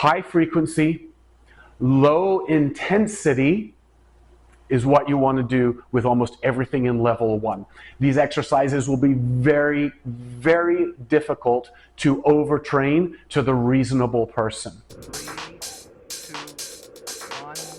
high frequency, low intensity is what you want to do with almost everything in level 1. These exercises will be very, very difficult to overtrain to the reasonable person. 3, 2, 1, 0.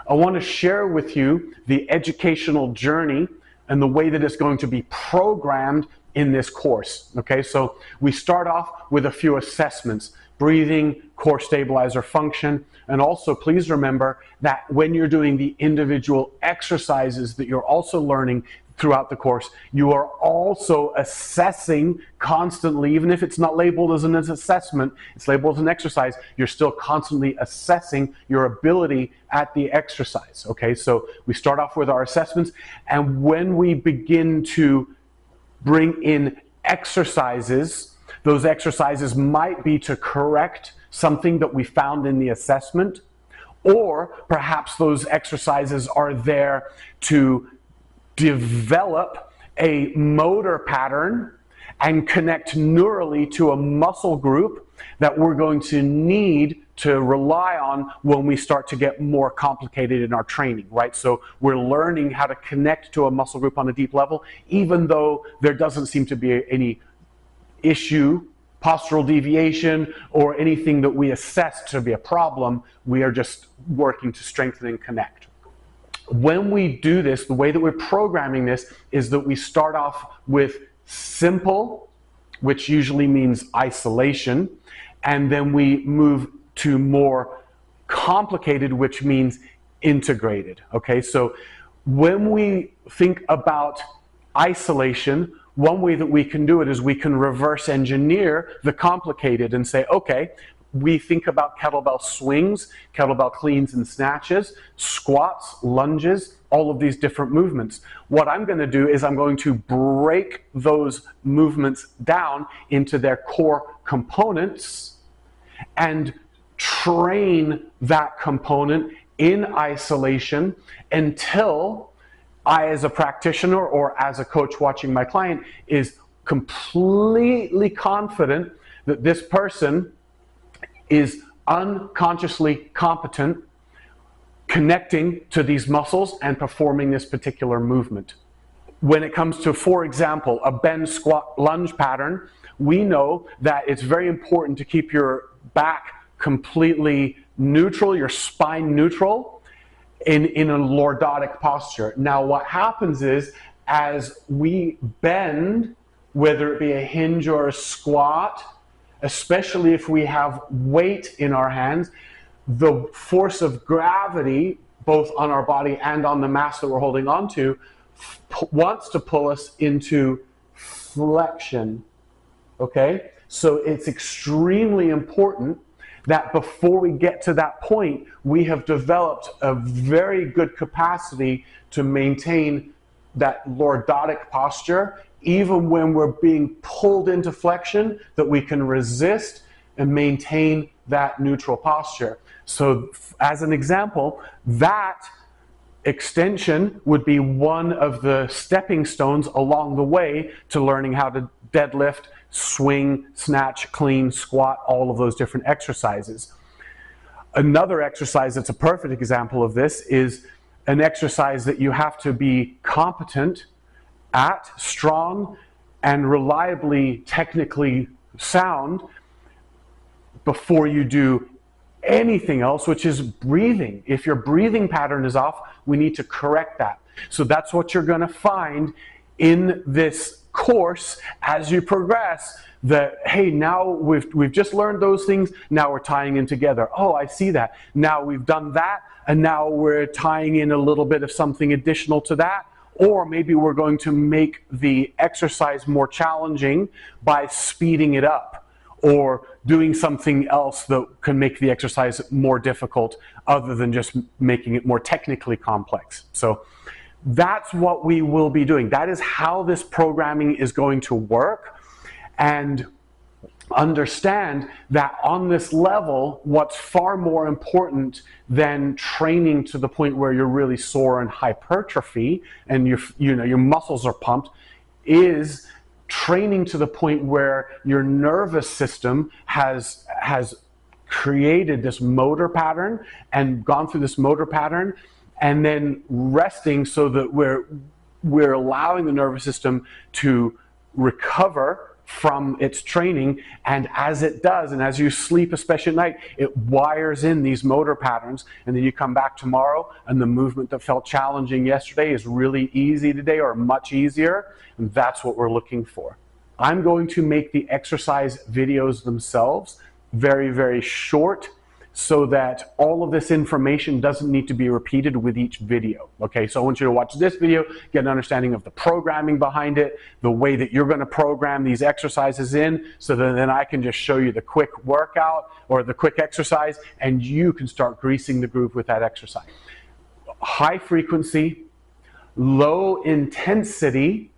I want to share with you the educational journey and the way that it's going to be programmed in this course. Okay, so we start off with a few assessments: breathing, core stabilizer function, and also please remember that when you're doing the individual exercises that you're also learning throughout the course, you are also assessing constantly. Even if it's not labeled as an assessment, it's labeled as an exercise, you're still constantly assessing your ability at the exercise. Okay, so we start off with our assessments, and when we begin to bring in exercises, those exercises might be to correct something that we found in the assessment, or perhaps those exercises are there to develop a motor pattern and connect neurally to a muscle group that we're going to need to rely on when we start to get more complicated in our training, right? So we're learning how to connect to a muscle group on a deep level, even though there doesn't seem to be any issue, postural deviation, or anything that we assess to be a problem. We are just working to strengthen and connect. When we do this, the way that we're programming this is that we start off with simple, which usually means isolation, and then we move to more complicated, which means integrated. Okay, so when we think about isolation, one way that we can do it is we can reverse engineer the complicated and say, okay, we think about kettlebell swings, kettlebell cleans and snatches, squats, lunges, all of these different movements. What I'm going to do is I'm going to break those movements down into their core components and train that component in isolation until I, as a practitioner or as a coach watching my client, is completely confident that this person is unconsciously competent connecting to these muscles and performing this particular movement. When it comes to, for example, a bend, squat, lunge pattern, we know that it's very important to keep your back completely neutral, your spine neutral, in a lordotic posture. Now what happens is, as we bend, whether it be a hinge or a squat, especially if we have weight in our hands, the force of gravity, both on our body and on the mass that we're holding on to, wants to pull us into flexion. Okay? So it's extremely important that before we get to that point, we have developed a very good capacity to maintain that lordotic posture, even when we're being pulled into flexion, that we can resist and maintain that neutral posture. So as an example, that extension would be one of the stepping stones along the way to learning how to deadlift, swing, snatch, clean, squat, all of those different exercises. Another exercise that's a perfect example of this is an exercise that you have to be competent at, strong, and reliably technically sound before you do anything else, which is breathing. If your breathing pattern is off, we need to correct that. So that's what you're going to find in this course as you progress, that hey, now we've just learned those things, now we're tying in together. Oh, I see that. Now we've done that, and now we're tying in a little bit of something additional to that. Or maybe we're going to make the exercise more challenging by speeding it up, or doing something else that can make the exercise more difficult other than just making it more technically complex. So that's what we will be doing. That is how this programming is going to work. And understand that on this level, what's far more important than training to the point where you're really sore and hypertrophy and your muscles are pumped is training to the point where your nervous system has created this motor pattern and gone through this motor pattern, and then resting so that we're allowing the nervous system to recover from its training. And as it does, and as you sleep, especially at night, it wires in these motor patterns, and then you come back tomorrow and the movement that felt challenging yesterday is really easy today, or much easier. And that's what we're looking for. I'm going to make the exercise videos themselves very, very short, so that all of this information doesn't need to be repeated with each video. Okay, so I want you to watch this video, get an understanding of the programming behind it, the way that you're going to program these exercises in, so that then I can just show you the quick workout or the quick exercise, and you can start greasing the groove with that exercise. High frequency, low intensity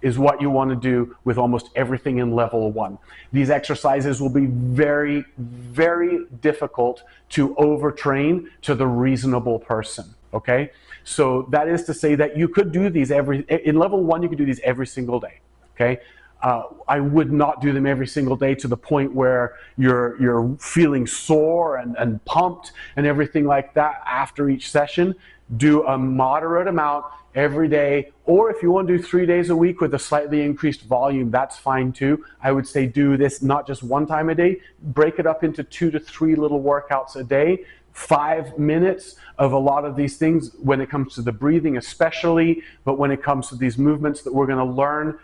is what you want to do with almost everything in level 1. These exercises will be very, very difficult to overtrain to the reasonable person, okay? So that is to say that you could do these in level 1, you could do these every single day, okay? I would not do them every single day to the point where you're feeling sore and pumped and everything like that after each session. Do a moderate amount every day, or if you want to do 3 days a week with a slightly increased volume, that's fine too. I would say do this not just one time a day, break it up into 2 to 3 little workouts a day, 5 minutes of a lot of these things when it comes to the breathing especially, but when it comes to these movements that we're going to learn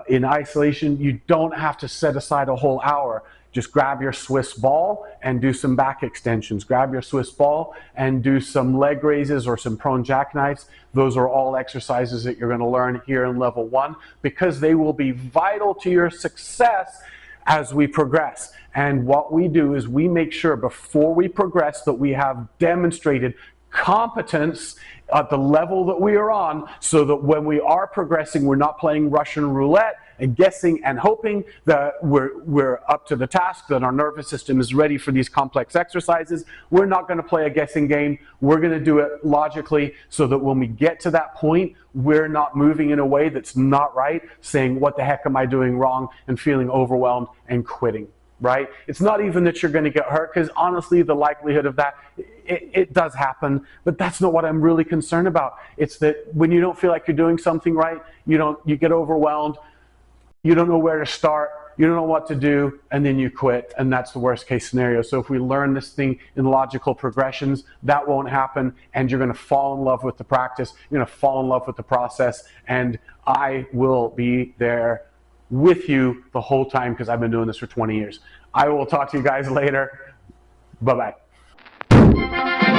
in isolation, you don't have to set aside a whole hour. Just grab your Swiss ball and do some back extensions. Grab your Swiss ball and do some leg raises or some prone jackknives. Those are all exercises that you're going to learn here in level 1, because they will be vital to your success as we progress. And what we do is we make sure before we progress that we have demonstrated competence at the level that we are on, so that when we are progressing, we're not playing Russian roulette and guessing and hoping that we're up to the task, that our nervous system is ready for these complex exercises. We're not going to play a guessing game. We're going to do it logically, so that when we get to that point, we're not moving in a way that's not right, saying, what the heck am I doing wrong, and feeling overwhelmed and quitting. Right? It's not even that you're going to get hurt, because honestly, the likelihood of that, it does happen, but that's not what I'm really concerned about. It's that when you don't feel like you're doing something right, you get overwhelmed, you don't know where to start, you don't know what to do, and then you quit, and that's the worst case scenario. So if we learn this thing in logical progressions, that won't happen, and you're going to fall in love with the practice, you're going to fall in love with the process, and I will be there with you the whole time, because I've been doing this for 20 years. I will talk to you guys later. Bye-bye.